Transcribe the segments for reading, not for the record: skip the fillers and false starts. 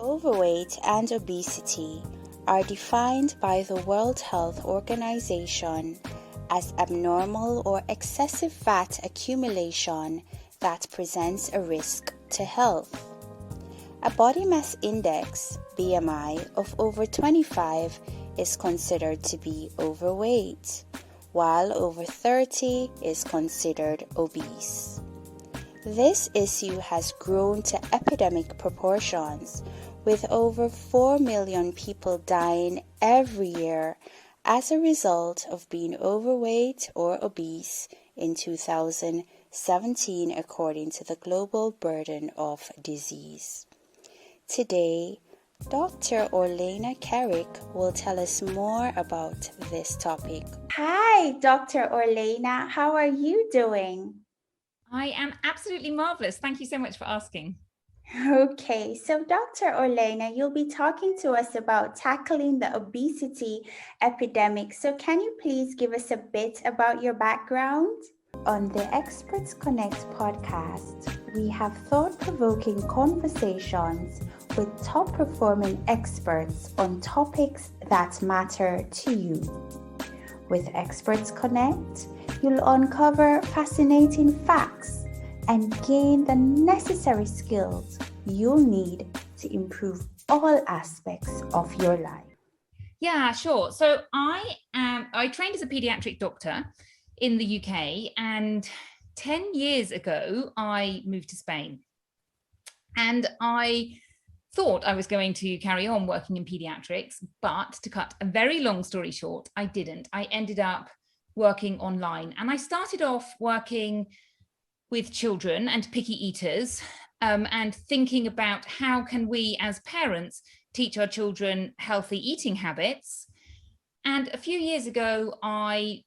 Overweight and obesity are defined by the World Health Organization as abnormal or excessive fat accumulation that presents a risk to health. A body mass index, BMI, of over 25 is considered to be overweight, while over 30 is considered obese. This issue has grown to epidemic proportions, with over 4 million people dying every year as a result of being overweight or obese in 2017, according to the Global Burden of Disease. Today, Dr. Orlena Kerek will tell us more about this topic. Hi, Dr. Orlena. How are you doing? I am absolutely marvelous. Thank you so much for asking. Okay, so Dr. Orlena, you'll be talking to us about tackling the obesity epidemic. So can you please give us a bit about your background? On the ExpertsConnect podcast, we have thought-provoking conversations with top-performing experts on topics that matter to you. With ExpertsConnect, you'll uncover fascinating facts and gain the necessary skills you'll need to improve all aspects of your life. Yeah, sure. So I trained as a pediatric doctor in the UK, and 10 years ago, I moved to Spain. And I thought I was going to carry on working in pediatrics, but to cut a very long story short, I didn't. I ended up working online, and I started off working with children and picky eaters, and thinking about how can we as parents teach our children healthy eating habits. And a few years ago, I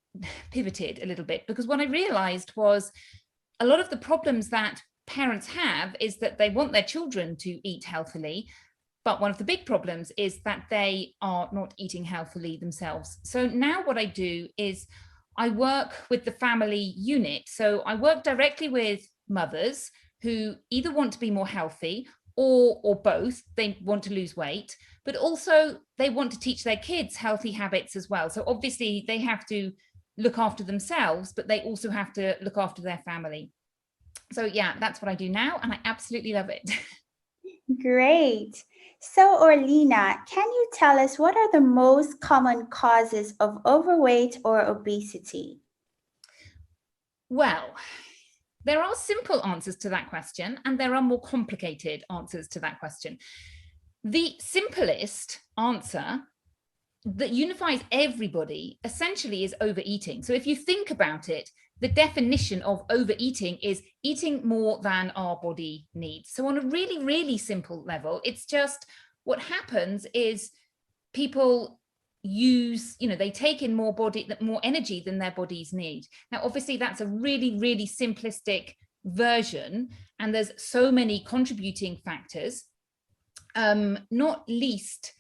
pivoted a little bit, because what I realized was a lot of the problems that parents have is that they want their children to eat healthily, but one of the big problems is that they are not eating healthily themselves. So now what I do is I work with the family unit. So I work directly with mothers who either want to be more healthy or both. They want to lose weight, but also they want to teach their kids healthy habits as well. So obviously they have to look after themselves, but they also have to look after their family. So yeah, that's what I do now, and I absolutely love it. Great. So, Orlena, can you tell us what are the most common causes of overweight or obesity? Well, there are simple answers to that question, and there are more complicated answers to that question. The simplest answer that unifies everybody essentially is overeating. So if you think about it, the definition of overeating is eating more than our body needs. So on a really, really simple level, it's just what happens is people they take in more energy than their bodies need. Now, obviously, that's a really, really simplistic version, and there's so many contributing factors, not least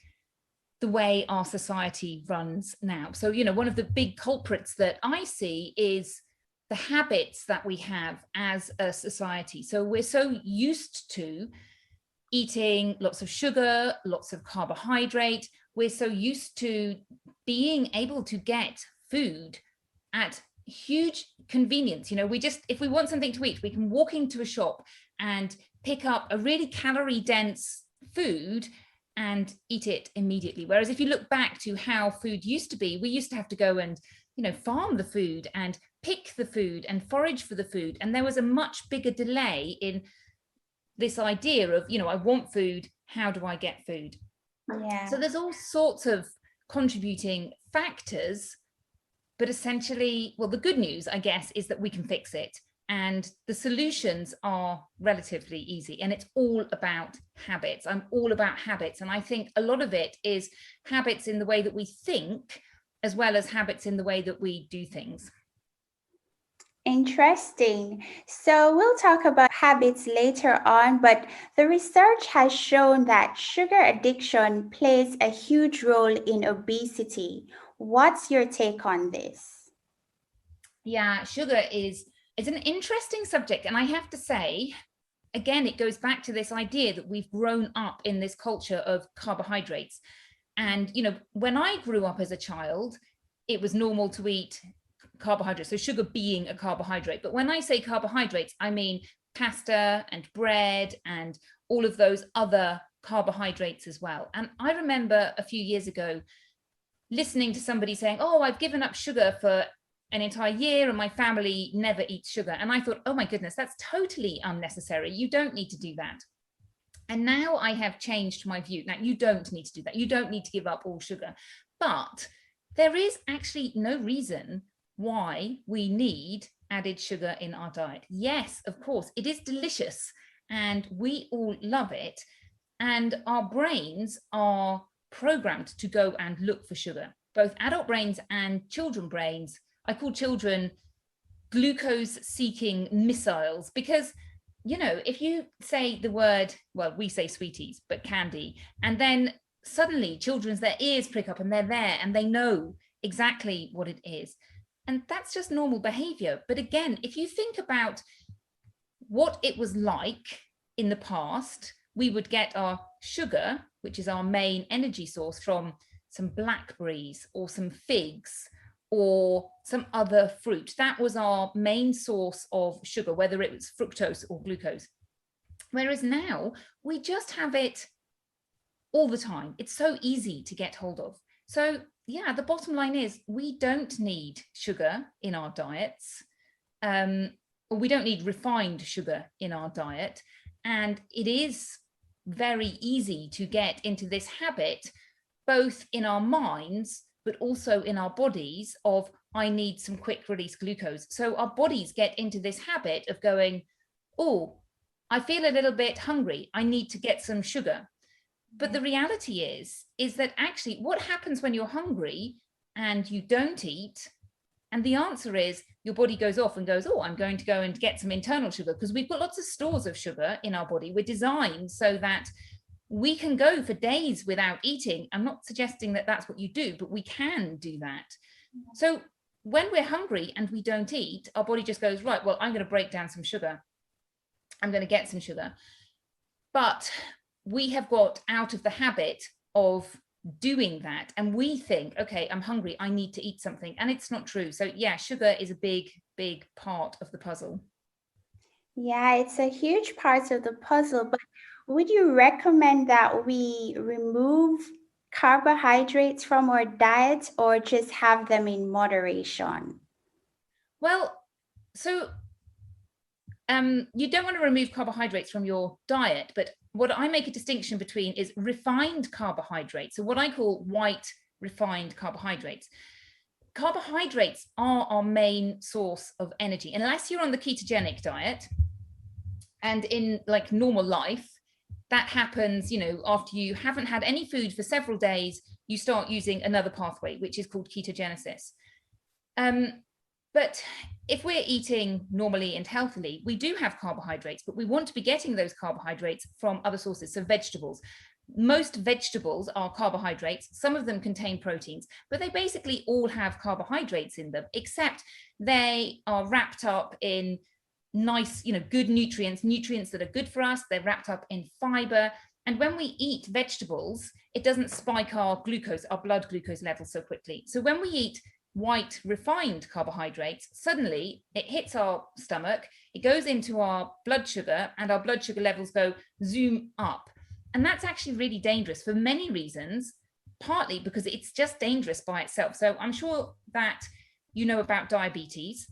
the way our society runs now. So, one of the big culprits that I see is the habits that we have as a society. So we're so used to eating lots of sugar, lots of carbohydrate. We're so used to being able to get food at huge convenience. If we want something to eat, we can walk into a shop and pick up a really calorie dense food and eat it immediately. Whereas if you look back to how food used to be, we used to have to go and, farm the food and pick the food and forage for the food. And there was a much bigger delay in this idea of, I want food, how do I get food? Yeah. So there's all sorts of contributing factors, but essentially, well, the good news, I guess, is that we can fix it. And the solutions are relatively easy, and it's all about habits. I'm all about habits. And I think a lot of it is habits in the way that we think, as well as habits in the way that we do things. Interesting. So we'll talk about habits later on, but the research has shown that sugar addiction plays a huge role in obesity. What's your take on this? Yeah, sugar is an interesting subject. And I have to say, again, it goes back to this idea that we've grown up in this culture of carbohydrates. And, you know, when I grew up as a child, it was normal to eat carbohydrates, so sugar being a carbohydrate. But when I say carbohydrates, I mean pasta and bread and all of those other carbohydrates as well. And I remember a few years ago listening to somebody saying, oh, I've given up sugar for an entire year and my family never eats sugar. And I thought, oh my goodness, that's totally unnecessary. You don't need to do that. And now I have changed my view. Now, you don't need to do that. You don't need to give up all sugar. But there is actually no reason why we need added sugar in our diet. Yes, of course, it is delicious and we all love it. And our brains are programmed to go and look for sugar, both adult brains and children brains. I call children glucose seeking missiles, because, you know, if you say the word, well, we say sweeties, but candy, and then suddenly their ears prick up and they're there and they know exactly what it is. And that's just normal behavior. But again, if you think about what it was like in the past, we would get our sugar, which is our main energy source, from some blackberries or some figs or some other fruit. That was our main source of sugar, whether it was fructose or glucose. Whereas now we just have it all the time. It's so easy to get hold of. So yeah, the bottom line is we don't need sugar in our diets, or we don't need refined sugar in our diet. And it is very easy to get into this habit, both in our minds, but also in our bodies, of I need some quick release glucose. So our bodies get into this habit of going, oh, I feel a little bit hungry, I need to get some sugar. But the reality is that actually what happens when you're hungry and you don't eat? And the answer is your body goes off and goes, oh, I'm going to go and get some internal sugar, because we've got lots of stores of sugar in our body. We're designed so that we can go for days without eating. I'm not suggesting that that's what you do, but we can do that. So when we're hungry and we don't eat, our body just goes, right, well, I'm going to break down some sugar. I'm going to get some sugar. But we have got out of the habit of doing that, and we think, okay, I'm hungry, I need to eat something, and it's not true. So yeah, sugar is a big part of the puzzle. Yeah, it's a huge part of the puzzle, but would you recommend that we remove carbohydrates from our diet or just have them in moderation? Well, so you don't want to remove carbohydrates from your diet, but what I make a distinction between is refined carbohydrates. So what I call white refined carbohydrates. Carbohydrates are our main source of energy, unless you're on the ketogenic diet. And in like normal life, that happens, you know, after you haven't had any food for several days, you start using another pathway, which is called ketogenesis. But if we're eating normally and healthily, we do have carbohydrates, but we want to be getting those carbohydrates from other sources. So vegetables. Most vegetables are carbohydrates. Some of them contain proteins, but they basically all have carbohydrates in them, except they are wrapped up in nice, you know, good nutrients that are good for us. They're wrapped up in fiber. And when we eat vegetables, it doesn't spike our glucose, our blood glucose levels so quickly. So when we eat white refined carbohydrates, suddenly it hits our stomach, it goes into our blood sugar, and our blood sugar levels go zoom up. And that's actually really dangerous for many reasons, partly because it's just dangerous by itself. So I'm sure that you know about diabetes,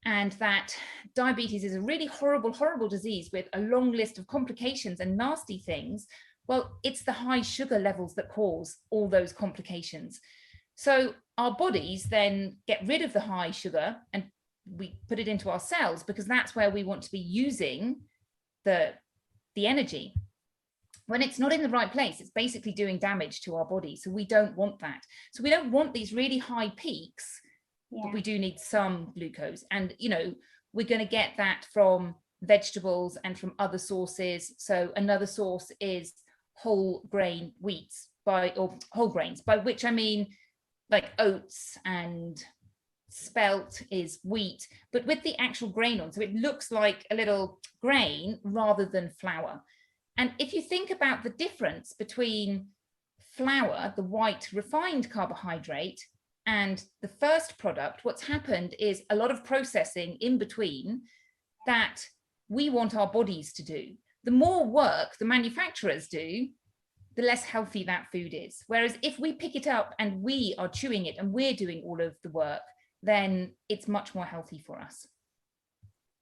and that diabetes is a really horrible disease with a long list of complications and nasty things. Well, it's the high sugar levels that cause all those complications. So our bodies then get rid of the high sugar and we put it into our cells, because that's where we want to be using the energy. When it's not in the right place, it's basically doing damage to our body. So we don't want that. So we don't want these really high peaks, but we do need some glucose. And, you know, we're going to get that from vegetables and from other sources. So another source is whole grain wheats, or whole grains, by which I mean like oats and spelt is wheat, but with the actual grain on. So it looks like a little grain rather than flour. And if you think about the difference between flour, the white refined carbohydrate, and the first product, what's happened is a lot of processing in between that we want our bodies to do. The more work the manufacturers do, the less healthy that food is. Whereas if we pick it up and we are chewing it and we're doing all of the work, then it's much more healthy for us.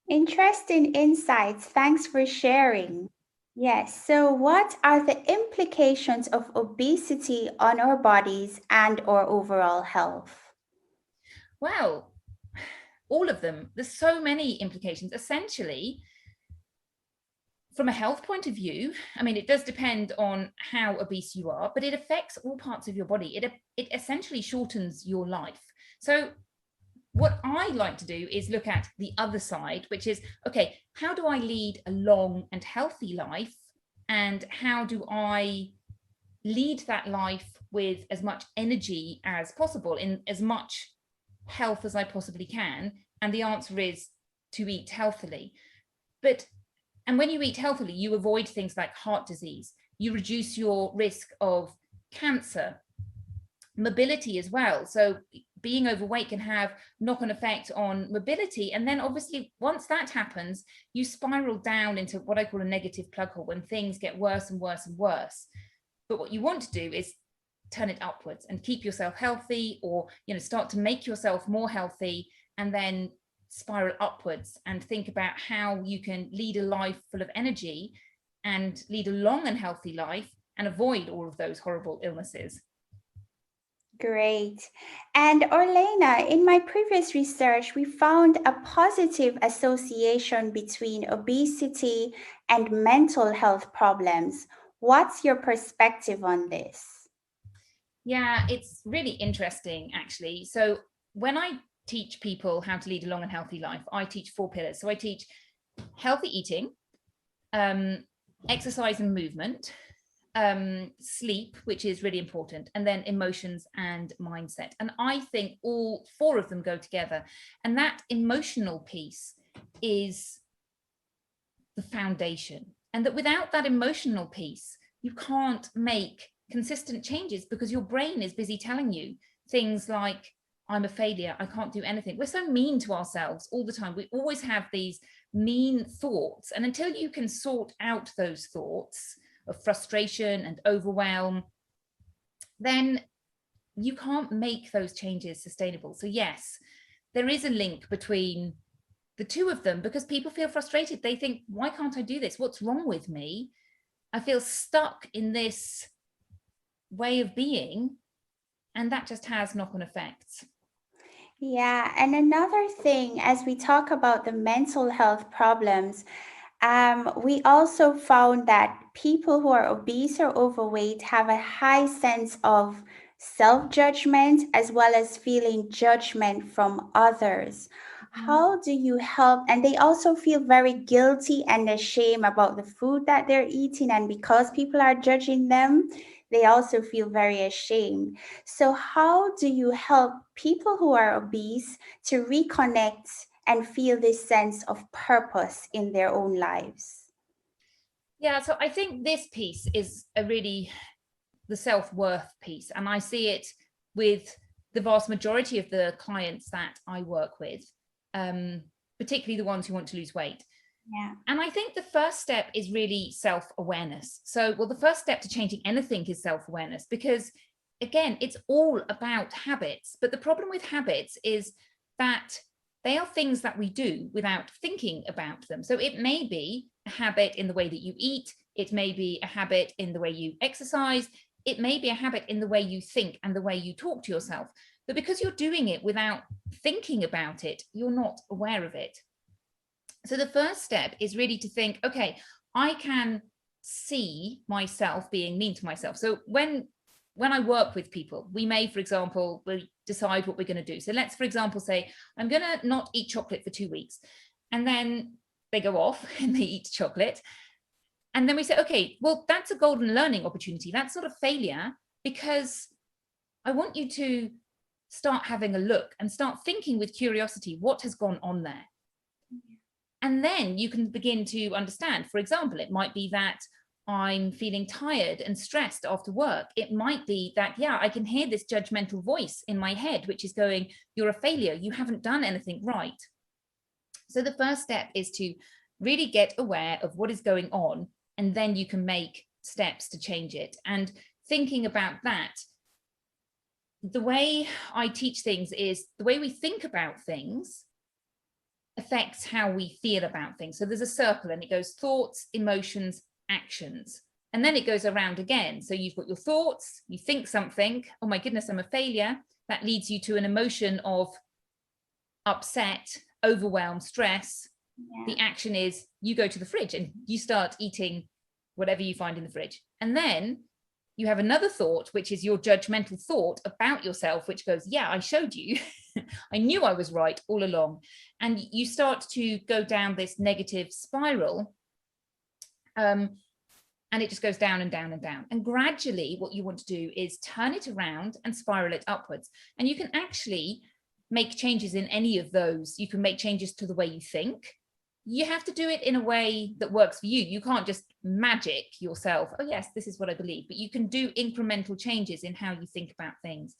Interesting insights. Thanks for sharing. Yes, so what are the implications of obesity on our bodies and our overall health? Well, all of them. There's so many implications. Essentially, from a health point of view, I mean, it does depend on how obese you are, but it affects all parts of your body. It essentially shortens your life. So what I like to do is look at the other side, which is, okay, how do I lead a long and healthy life? And how do I lead that life with as much energy as possible, in as much health as I possibly can? And the answer is to eat healthily. And when you eat healthily, you avoid things like heart disease. You reduce your risk of cancer, mobility as well. So being overweight can have knock-on effect on mobility. And then obviously once that happens, you spiral down into what I call a negative plug hole, when things get worse and worse and worse. But what you want to do is turn it upwards and keep yourself healthy, or, you know, start to make yourself more healthy, and then spiral upwards and think about how you can lead a life full of energy and lead a long and healthy life and avoid all of those horrible illnesses. Great. And Orlena, in my previous research, we found a positive association between obesity and mental health problems. What's your perspective on this? Yeah, it's really interesting, actually. So when I teach people how to lead a long and healthy life, I teach 4 pillars. So I teach healthy eating, exercise and movement, sleep, which is really important, and then emotions and mindset. And I think all 4 of them go together. And that emotional piece is the foundation. And that without that emotional piece, you can't make consistent changes, because your brain is busy telling you things like, I'm a failure, I can't do anything. We're so mean to ourselves all the time. We always have these mean thoughts. And until you can sort out those thoughts of frustration and overwhelm, then you can't make those changes sustainable. So yes, there is a link between the 2 of them, because people feel frustrated. They think, why can't I do this? What's wrong with me? I feel stuck in this way of being, and that just has knock-on effects. Yeah, and another thing, as we talk about the mental health problems, we also found that people who are obese or overweight have a high sense of self-judgment, as well as feeling judgment from others. How do you help? And they also feel very guilty and ashamed about the food that they're eating. And because people are judging them, they also feel very ashamed. So, how do you help people who are obese to reconnect and feel this sense of purpose in their own lives? Yeah, so I think this piece is the self-worth piece. And I see it with the vast majority of the clients that I work with, particularly the ones who want to lose weight. Yeah. And I think the first step is really self-awareness. So, well, the first step to changing anything is self-awareness, because again, it's all about habits. But the problem with habits is that they are things that we do without thinking about them. So it may be a habit in the way that you eat. It may be a habit in the way you exercise. It may be a habit in the way you think and the way you talk to yourself. But because you're doing it without thinking about it, you're not aware of it. So the first step is really to think, okay, I can see myself being mean to myself. So when I work with people, we may, for example, we decide what we're going to do. So let's, for example, say, I'm going to not eat chocolate for 2 weeks. And then they go off and they eat chocolate. And then we say, okay, well, that's a golden learning opportunity. That's sort of failure, because I want you to start having a look and start thinking with curiosity, what has gone on there? And then you can begin to understand. For example, it might be that I'm feeling tired and stressed after work. It might be that, yeah, I can hear this judgmental voice in my head, which is going, you're a failure, you haven't done anything right. So the first step is to really get aware of what is going on, and then you can make steps to change it. And thinking about that, the way I teach things is the way we think about things affects how we feel about things. So there's a circle and it goes thoughts, emotions, actions, and then it goes around again. So you've got your thoughts, you think something, oh my goodness, I'm a failure. That leads you to an emotion of upset, overwhelm, stress. The action is you go to the fridge and you start eating whatever you find in the fridge. And then you have another thought, which is your judgmental thought about yourself, which goes, yeah, I showed you. I knew I was right all along. And you start to go down this negative spiral. And it just goes down and down and down. And gradually what you want to do is turn it around and spiral it upwards. And you can actually make changes in any of those. You can make changes to the way you think. You have to do it in a way that works for you. You can't just magic yourself, oh yes, this is what I believe, but you can do incremental changes in how you think about things.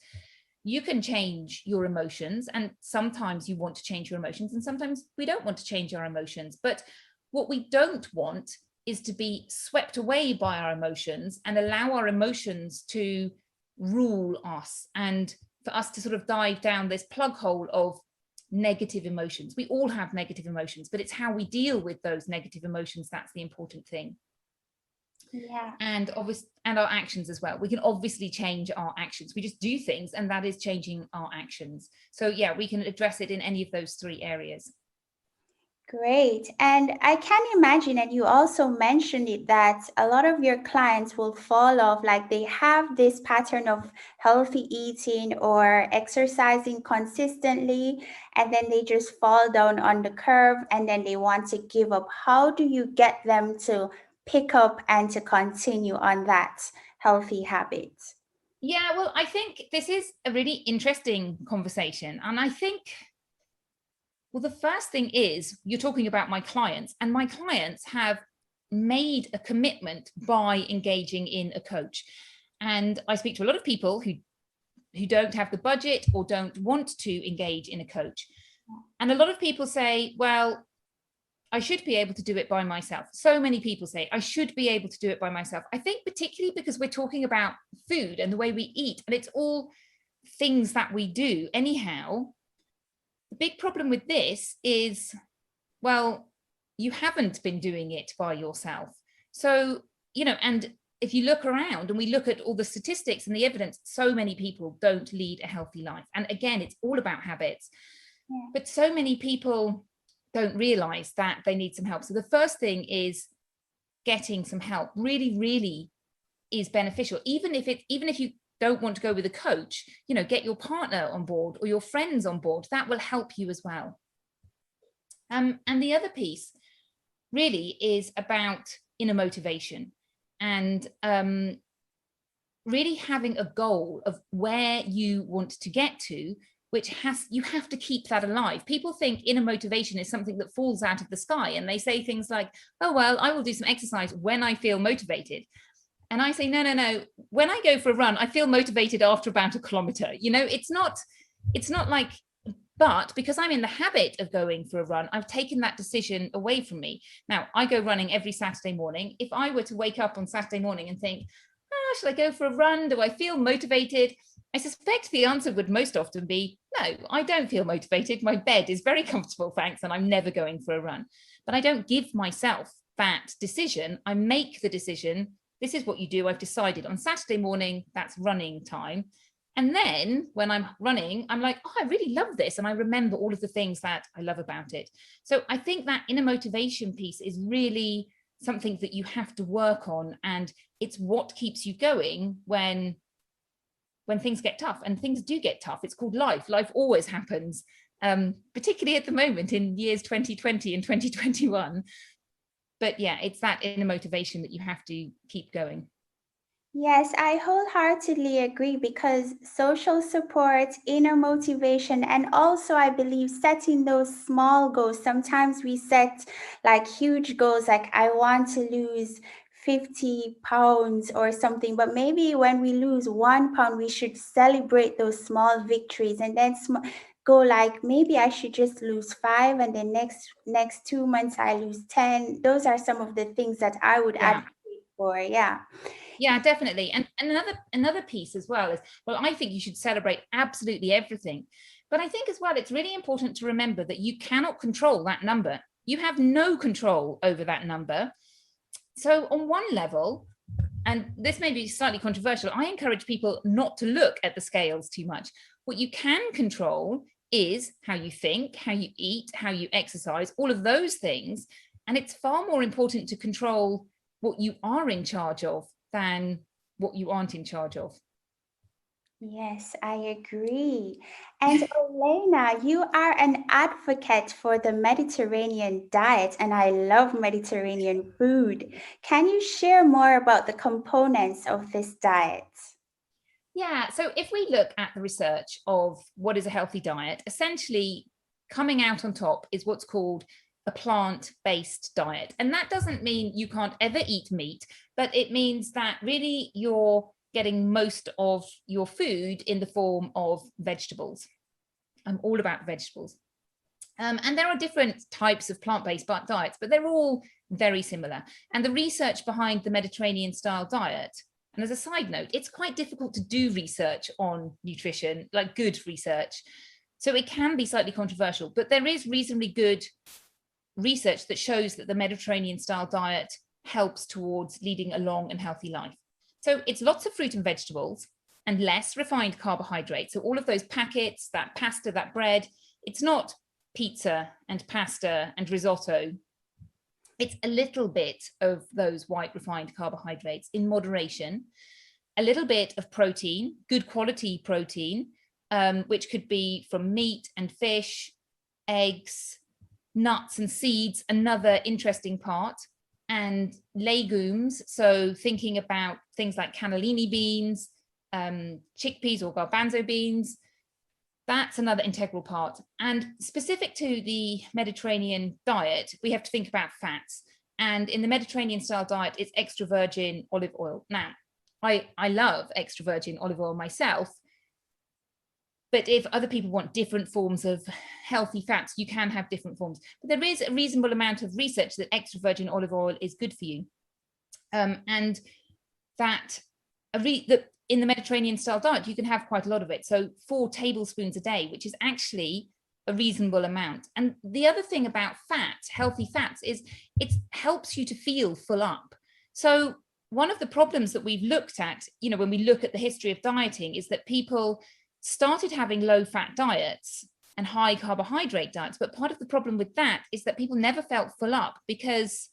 You can change your emotions, and sometimes you want to change your emotions, and sometimes we don't want to change our emotions. But what we don't want is to be swept away by our emotions and allow our emotions to rule us, and for us to sort of dive down this plug hole of negative emotions. We all have negative emotions, but it's how we deal with those negative emotions that's the important thing. Yeah. And our actions as well. We can obviously change our actions. We just do things, and that is changing our actions. So yeah, we can address it in any of those three areas. Great. And I can imagine, and you also mentioned it, that a lot of your clients will fall off, like they have this pattern of healthy eating or exercising consistently, and then they just fall down on the curve and then they want to give up. How do you get them to pick up and to continue on that healthy habit? Yeah, well, I think this is a really interesting conversation. And I think, well, the first thing is you're talking about my clients, and my clients have made a commitment by engaging in a coach. And I speak to a lot of people who don't have the budget or don't want to engage in a coach. And a lot of people say, well, I should be able to do it by myself. So many people say, I should be able to do it by myself. I think particularly because we're talking about food and the way we eat, and it's all things that we do anyhow. The big problem with this is, well, you haven't been doing it by yourself. So, and if you look around and we look at all the statistics and the evidence, so many people don't lead a healthy life. And again, it's all about habits. Yeah. But so many people don't realize that they need some help. So the first thing is getting some help really, really is beneficial. Even if you don't want to go with a coach, get your partner on board or your friends on board. That will help you as well. And the other piece really is about inner motivation and really having a goal of where you want to get to, which you have to keep that alive. People think inner motivation is something that falls out of the sky, and they say things like, oh, well, I will do some exercise when I feel motivated. And I say, no. When I go for a run, I feel motivated after about 1 kilometer. It's not like, but because I'm in the habit of going for a run, I've taken that decision away from me. Now, I go running every Saturday morning. If I were to wake up on Saturday morning and think, should I go for a run? Do I feel motivated? I suspect the answer would most often be, no, I don't feel motivated. My bed is very comfortable, thanks, and I'm never going for a run. But I don't give myself that decision. I make the decision. This is what you do. I've decided on Saturday morning, that's running time. And then when I'm running, I'm like, oh, I really love this. And I remember all of the things that I love about it. So I think that inner motivation piece is really something that you have to work on. And it's what keeps you going when things get tough, and things do get tough. It's called life. Life always happens, particularly at the moment in years 2020 and 2021. But yeah, it's that inner motivation that you have to keep going. Yes, I wholeheartedly agree because social support, inner motivation, and also I believe setting those small goals. Sometimes we set like huge goals, like I want to lose 50 pounds or something, but maybe when we lose 1 pound, we should celebrate those small victories and then go like maybe I should just lose 5 and then next 2 months I lose 10. Those are some of the things that I would Yeah. advocate for. Yeah. Yeah, definitely. And another piece as well is, well, I think you should celebrate absolutely everything. But I think as well, it's really important to remember that you cannot control that number. You have no control over that number. So on one level, and this may be slightly controversial, I encourage people not to look at the scales too much. What you can control is how you think, how you eat, how you exercise, all of those things. And it's far more important to control what you are in charge of than what you aren't in charge of. Yes, I agree. And Orlena, you are an advocate for the Mediterranean diet, and I love Mediterranean food. Can you share more about the components of this diet? Yeah, so if we look at the research of what is a healthy diet, essentially coming out on top is what's called a plant-based diet. And that doesn't mean you can't ever eat meat, but it means that really you're getting most of your food in the form of vegetables. I'm all about vegetables. And there are different types of plant-based diets, but they're all very similar. And the research behind the Mediterranean style diet, and as a side note, it's quite difficult to do research on nutrition, like good research. So it can be slightly controversial, but there is reasonably good research that shows that the Mediterranean style diet helps towards leading a long and healthy life. So it's lots of fruit and vegetables and less refined carbohydrates. So all of those packets, that pasta, that bread, it's not pizza and pasta and risotto. It's a little bit of those white refined carbohydrates in moderation, a little bit of protein, good quality protein, which could be from meat and fish, eggs, nuts and seeds, another interesting part, and legumes. So thinking about things like cannellini beans, chickpeas or garbanzo beans, that's another integral part. And specific to the Mediterranean diet, we have to think about fats. And in the Mediterranean style diet, it's extra virgin olive oil. Now, I love extra virgin olive oil myself, but if other people want different forms of healthy fats, you can have different forms. But there is a reasonable amount of research that extra virgin olive oil is good for you. And that in the Mediterranean style diet, you can have quite a lot of it. So 4 tablespoons a day, which is actually a reasonable amount. And the other thing about fats, healthy fats, is it helps you to feel full up. So one of the problems that we've looked at, when we look at the history of dieting, is that people started having low fat diets and high carbohydrate diets. But part of the problem with that is that people never felt full up because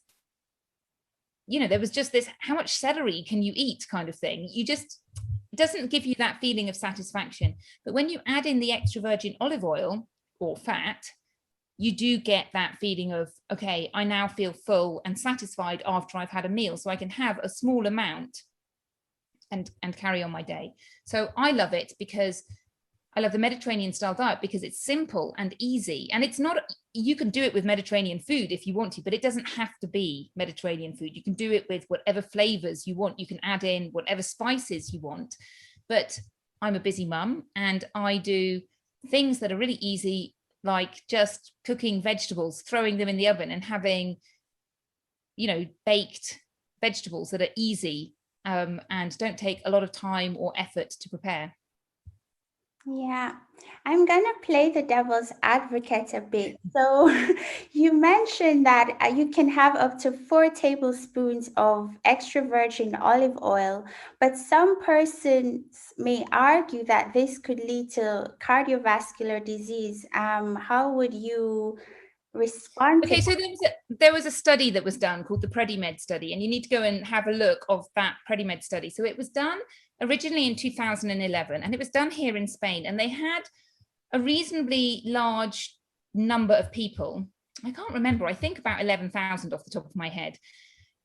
there was just this, how much celery can you eat kind of thing. It doesn't give you that feeling of satisfaction. But when you add in the extra virgin olive oil or fat, you do get that feeling of, okay, I now feel full and satisfied after I've had a meal. So I can have a small amount and carry on my day. So I love it because I love the Mediterranean style diet because it's simple and easy. And it's not, you can do it with Mediterranean food if you want to, but it doesn't have to be Mediterranean food. You can do it with whatever flavors you want. You can add in whatever spices you want. But I'm a busy mum and I do things that are really easy, like just cooking vegetables, throwing them in the oven and having, baked vegetables that are easy and don't take a lot of time or effort to prepare. Yeah, I'm gonna play the devil's advocate a bit. So you mentioned that you can have up to 4 tablespoons of extra virgin olive oil, but some persons may argue that this could lead to cardiovascular disease. How would you respond to Okay, so there was a study that was done called the PREDIMED study, and you need to go and have a look of that PREDIMED study. So it was done originally in 2011, and it was done here in Spain, and they had a reasonably large number of people. I can't remember, I think about 11,000 off the top of my head.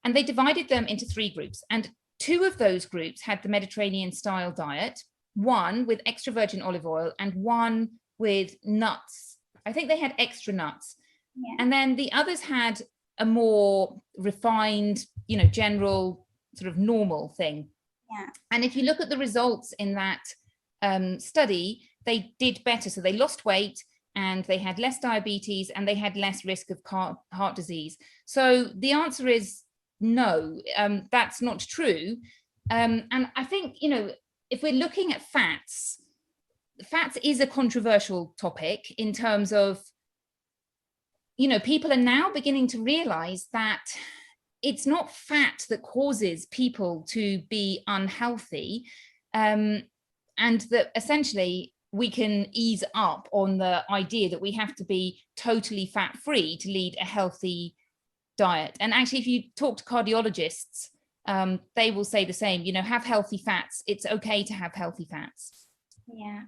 And they divided them into 3 groups. And 2 of those groups had the Mediterranean style diet, 1 with extra virgin olive oil and 1 with nuts. I think they had extra nuts. Yeah. And then the others had a more refined, general sort of normal thing. Yeah. And if you look at the results in that study, they did better. So they lost weight and they had less diabetes and they had less risk of heart disease. So the answer is no, that's not true. And I think, if we're looking at fats is a controversial topic in terms of, people are now beginning to realize that it's not fat that causes people to be unhealthy, and that essentially we can ease up on the idea that we have to be totally fat-free to lead a healthy diet. And actually, if you talk to cardiologists, they will say the same, have healthy fats. It's okay to have healthy fats. Yeah.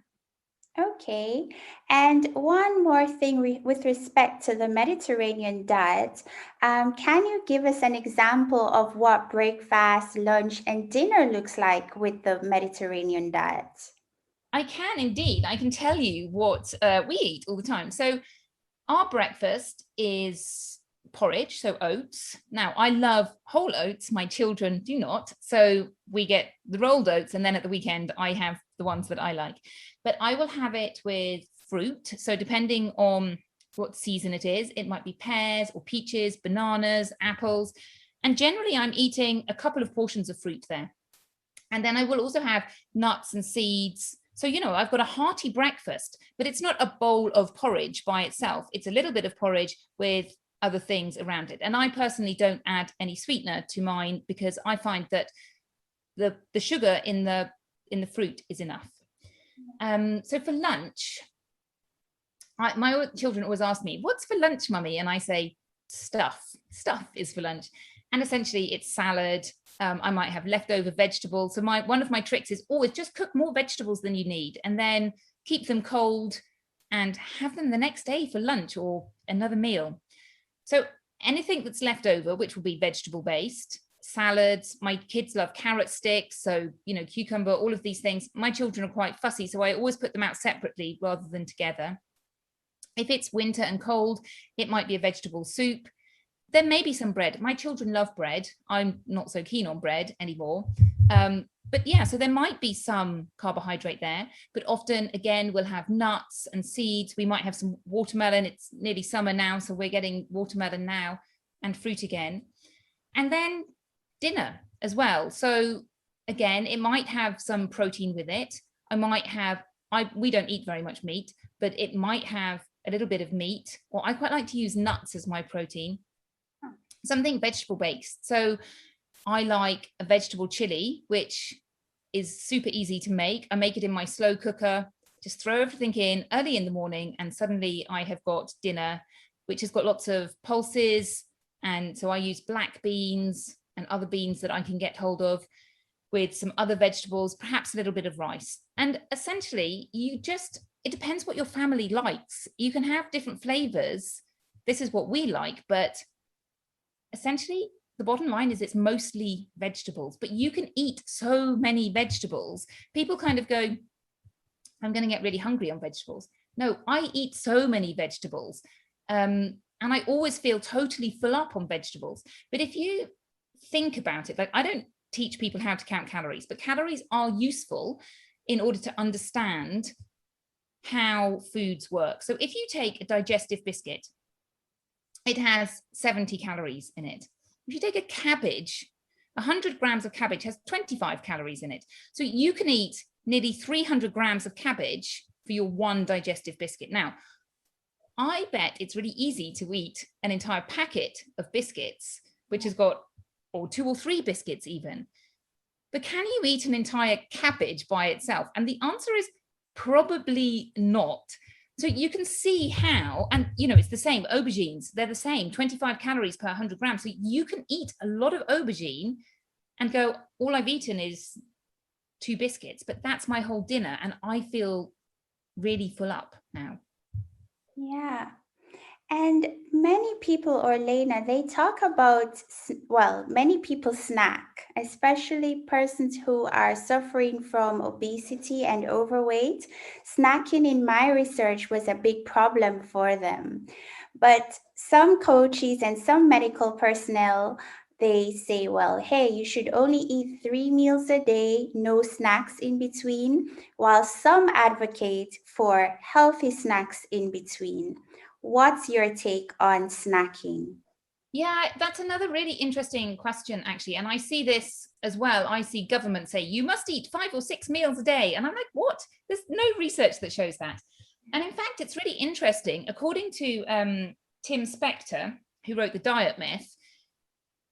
Okay. And one more thing with respect to the Mediterranean diet, can you give us an example of what breakfast, lunch, and dinner looks like with the Mediterranean diet? I can indeed. I can tell you what we eat all the time. So our breakfast is porridge, so oats. Now, I love whole oats. My children do not. So we get the rolled oats, and then at the weekend, I have the ones that I like. But I will have it with fruit. So depending on what season it is, it might be pears or peaches, bananas, apples. And generally, I'm eating a couple of portions of fruit there. And then I will also have nuts and seeds. So, I've got a hearty breakfast, but it's not a bowl of porridge by itself. It's a little bit of porridge with other things around it. And I personally don't add any sweetener to mine because I find that the sugar in the fruit is enough. So for lunch, my children always ask me, what's for lunch, mummy? And I say, stuff is for lunch. And essentially it's salad. I might have leftover vegetables. So one of my tricks is always just cook more vegetables than you need and then keep them cold and have them the next day for lunch or another meal. So anything that's left over, which will be vegetable based, salads, my kids love carrot sticks. So, cucumber, all of these things. My children are quite fussy. So I always put them out separately rather than together. If it's winter and cold, it might be a vegetable soup. There may be some bread. My children love bread. I'm not so keen on bread anymore. But yeah, so there might be some carbohydrate there, but often, again, we'll have nuts and seeds. We might have some watermelon. It's nearly summer now, so we're getting watermelon now and fruit again. And then dinner as well. So again, it might have some protein with it. We don't eat very much meat, but it might have a little bit of meat, or I quite like to use nuts as my protein. Something vegetable based. So I like a vegetable chili, which is super easy to make. I make it in my slow cooker, just throw everything in early in the morning, and suddenly I have got dinner, which has got lots of pulses. And so I use black beans and other beans that I can get hold of with some other vegetables, perhaps a little bit of rice. And essentially, it depends what your family likes. You can have different flavors. This is what we like, but essentially, the bottom line is it's mostly vegetables, but you can eat so many vegetables. People kind of go, I'm going to get really hungry on vegetables. No, I eat so many vegetables. And I always feel totally full up on vegetables. But if you think about it, like I don't teach people how to count calories, but calories are useful in order to understand how foods work. So if you take a digestive biscuit, it has 70 calories in it. If you take a cabbage, 100 grams of cabbage has 25 calories in it. So you can eat nearly 300 grams of cabbage for your one digestive biscuit. Now, I bet it's really easy to eat an entire packet of biscuits, which has got, or 2 or 3 biscuits even. But can you eat an entire cabbage by itself? And the answer is probably not. So you can see how, and it's the same, aubergines, they're the same, 25 calories per 100 grams. So you can eat a lot of aubergine and go, all I've eaten is 2 biscuits, but that's my whole dinner. And I feel really full up now. Yeah. And many people, Orlena, they talk about, well, many people snack, especially persons who are suffering from obesity and overweight. Snacking in my research was a big problem for them. But some coaches and some medical personnel, they say, well, hey, you should only eat 3 meals a day, no snacks in between, while some advocate for healthy snacks in between. What's your take on snacking? Yeah, that's another really interesting question, actually. And I see this as well. I see governments say you must eat 5 or 6 meals a day. And I'm like, what? There's no research that shows that. And in fact, it's really interesting. According to Tim Spector, who wrote The Diet Myth,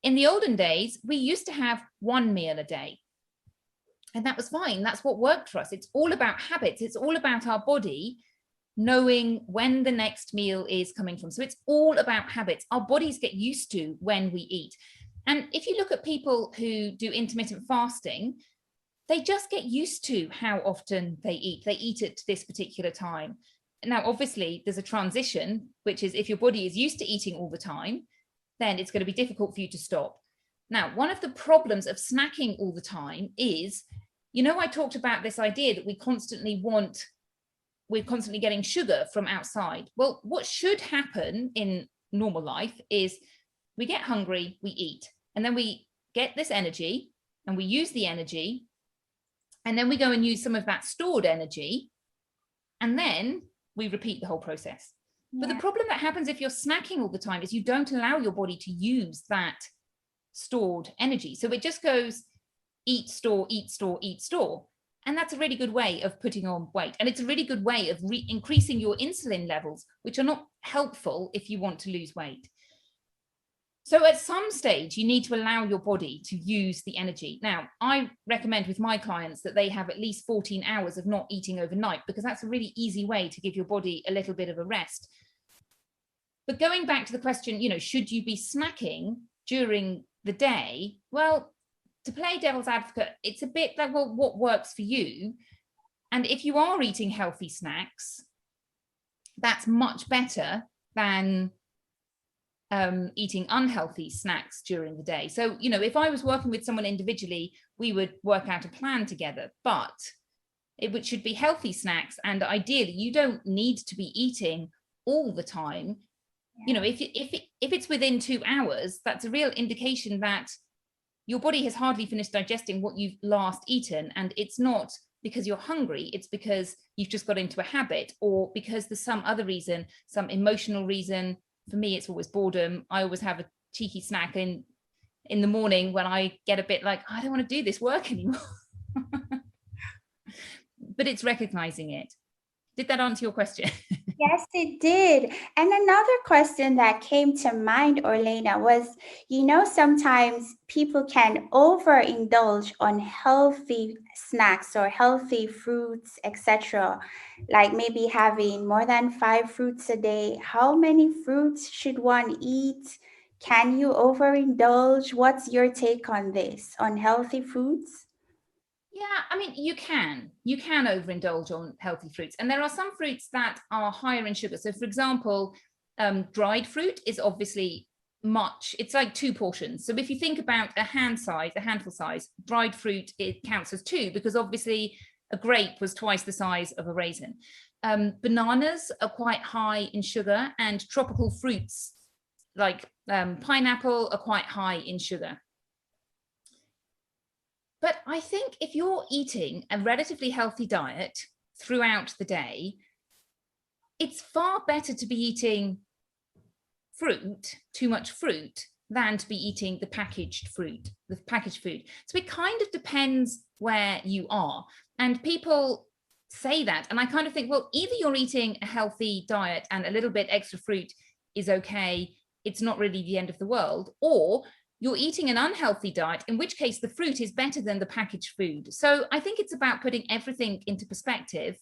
in the olden days, we used to have 1 meal a day. And that was fine. That's what worked for us. It's all about habits. It's all about our body knowing when the next meal is coming from. So it's all about habits. Our bodies get used to when we eat. And if you look at people who do intermittent fasting, they just get used to how often they eat. They eat at this particular time. Now, obviously, there's a transition, which is if your body is used to eating all the time, then it's going to be difficult for you to stop. Now, one of the problems of snacking all the time is, I talked about this idea that we're constantly getting sugar from outside. Well, what should happen in normal life is we get hungry, we eat, and then we get this energy and we use the energy, and then we go and use some of that stored energy, and then we repeat the whole process. Yeah. But the problem that happens if you're snacking all the time is you don't allow your body to use that stored energy. So it just goes eat, store, eat, store, eat, store. And that's a really good way of putting on weight. And it's a really good way of increasing your insulin levels, which are not helpful if you want to lose weight. So at some stage, you need to allow your body to use the energy. Now, I recommend with my clients that they have at least 14 hours of not eating overnight, because that's a really easy way to give your body a little bit of a rest. But going back to the question, should you be snacking during the day? Well, to play devil's advocate, it's a bit like, well, what works for you? And if you are eating healthy snacks, that's much better than eating unhealthy snacks during the day. So, if I was working with someone individually, we would work out a plan together, but it should be healthy snacks. And ideally, you don't need to be eating all the time. Yeah. If it's within 2 hours, that's a real indication that your body has hardly finished digesting what you've last eaten. And it's not because you're hungry, it's because you've just got into a habit, or because there's some other reason, some emotional reason. For me, it's always boredom. I always have a cheeky snack in the morning when I get a bit like, I don't want to do this work anymore. But it's recognizing it. Did that answer your question? Yes, it did. And another question that came to mind, Orlena, was, sometimes people can overindulge on healthy snacks or healthy fruits, etc. Like maybe having more than 5 fruits a day. How many fruits should one eat? Can you overindulge? What's your take on this, on healthy foods? Yeah, you can overindulge on healthy fruits. And there are some fruits that are higher in sugar. So for example, dried fruit is obviously it's like 2 portions. So if you think about a handful size, dried fruit, it counts as 2, because obviously a grape was twice the size of a raisin. Bananas are quite high in sugar, and tropical fruits like pineapple are quite high in sugar. But I think if you're eating a relatively healthy diet throughout the day, it's far better to be eating too much fruit, than to be eating the packaged food. So it kind of depends where you are. And people say that, and I kind of think, well, either you're eating a healthy diet and a little bit extra fruit is okay, it's not really the end of the world, or you're eating an unhealthy diet, in which case the fruit is better than the packaged food. So I think it's about putting everything into perspective.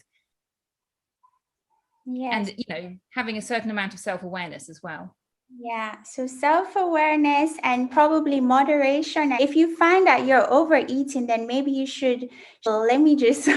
Yes. And, having a certain amount of self-awareness as well. Yeah, so self-awareness and probably moderation. If you find that you're overeating, then maybe you should. Well, let me just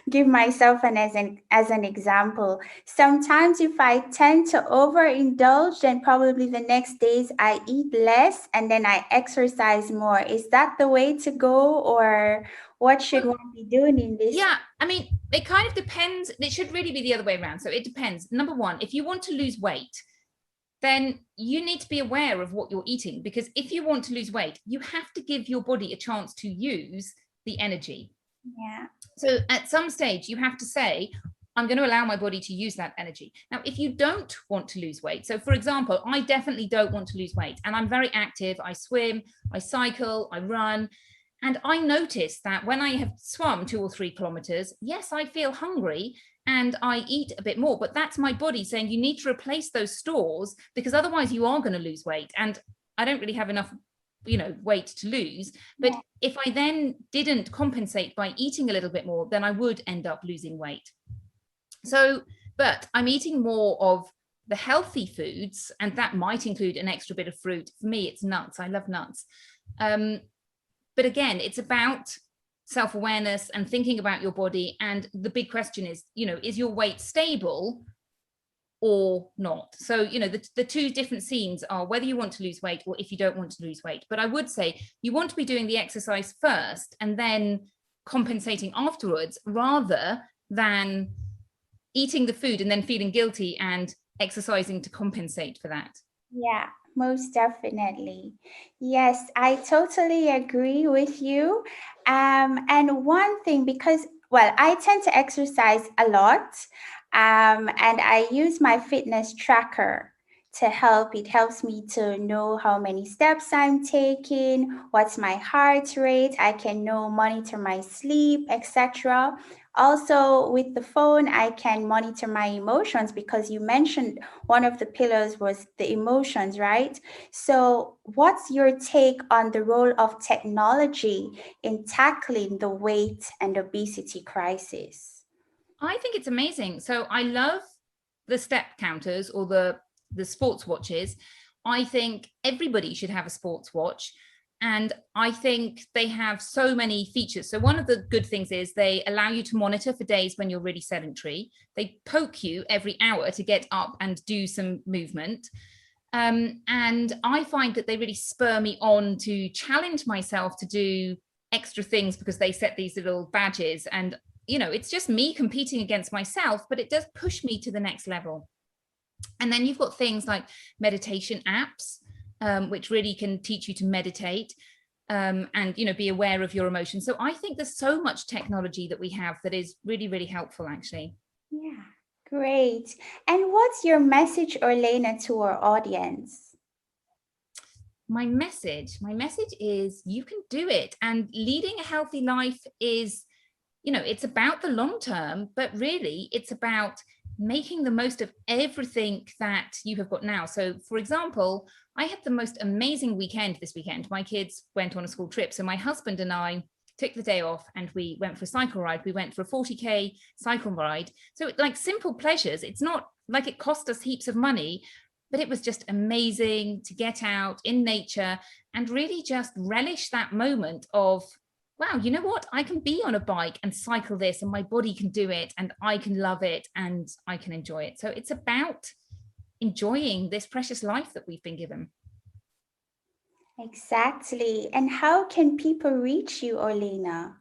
give myself as an example. Sometimes if I tend to overindulge, then probably the next days I eat less and then I exercise more. Is that the way to go, or what should Well, one be doing in this? yeah, I mean, it kind of depends. It should really be the other way around. So it depends. Number one, if you want to lose weight, then you need to be aware of what you're eating, because if you want to lose weight, you have to give your body a chance to use the energy. Yeah. So at some stage, you have to say, I'm going to allow my body to use that energy. Now, if you don't want to lose weight, so for example, I definitely don't want to lose weight and I'm very active. I swim, I cycle, I run. And I notice that when I have swum 2 or 3 kilometers, yes, I feel hungry and I eat a bit more, but that's my body saying you need to replace those stores, because otherwise you are going to lose weight. And I don't really have enough, weight to lose. But if I then didn't compensate by eating a little bit more, then I would end up losing weight. So, but I'm eating more of the healthy foods, and that might include an extra bit of fruit. For me, it's nuts. I love nuts. But again, it's about self-awareness and thinking about your body. And the big question is, is your weight stable or not? So, the two different scenes are whether you want to lose weight or if you don't want to lose weight. But I would say you want to be doing the exercise first and then compensating afterwards, rather than eating the food and then feeling guilty and exercising to compensate for that. Yeah, most definitely. Yes, I totally agree with you. And one thing, because, well, I tend to exercise a lot, and I use my fitness tracker to help. It helps me to know how many steps I'm taking, what's my heart rate. I can monitor my sleep, etc. Also, with the phone, I can monitor my emotions, because you mentioned one of the pillars was the emotions, right? So, what's your take on the role of technology in tackling the weight and obesity crisis? I think it's amazing. So I love the step counters or the sports watches. I think everybody should have a sports watch. And I think they have so many features. So one of the good things is they allow you to monitor for days when you're really sedentary. They poke you every hour to get up and do some movement. And I find that they really spur me on to challenge myself to do extra things, because they set these little badges, and it's just me competing against myself, but it does push me to the next level. And then you've got things like meditation apps, which really can teach you to meditate, and be aware of your emotions. So I think there's so much technology that we have that is really, really helpful, actually. Yeah, great. And what's your message, Orlena, to our audience? My message is you can do it. And leading a healthy life is, it's about the long term, but really it's about making the most of everything that you have got now. So for example, I had the most amazing weekend this weekend. My kids went on a school trip. So my husband and I took the day off and we went for a cycle ride. We went for a 40K cycle ride. So like simple pleasures. It's not like it cost us heaps of money, but it was just amazing to get out in nature and really just relish that moment of, wow, you know what? I can be on a bike and cycle this and my body can do it and I can love it and I can enjoy it. So it's about enjoying this precious life that we've been given. Exactly. And how can people reach you, Orlena?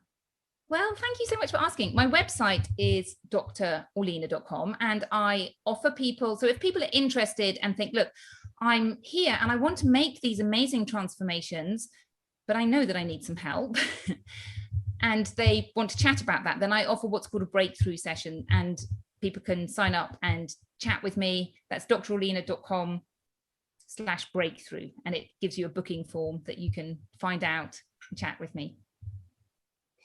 Well, thank you so much for asking. My website is drorlena.com, and I offer people, so if people are interested and think, look, I'm here and I want to make these amazing transformations, but I know that I need some help and they want to chat about that, then I offer what's called a breakthrough session, and people can sign up and chat with me. That's drorlena.com/breakthrough, and it gives you a booking form that you can find out and chat with me.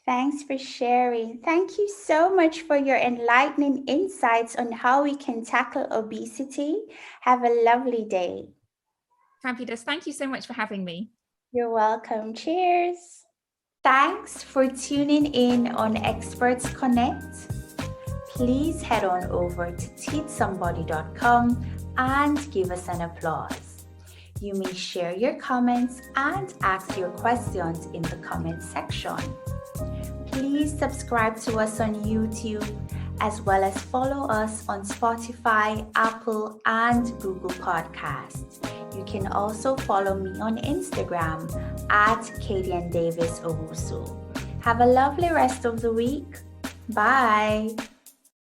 Thanks for sharing. Thank you so much for your enlightening insights on how we can tackle obesity. Have a lovely day. Fabulous. Thank you so much for having me. You're welcome. Cheers. Thanks for tuning in on Experts Connect. Please head on over to teachsomebody.com and give us an applause. You may share your comments and ask your questions in the comment section. Please subscribe to us on YouTube, as well as follow us on Spotify, Apple, and Google Podcasts. You can also follow me on Instagram at davis-owusu. Have a lovely rest of the week. Bye.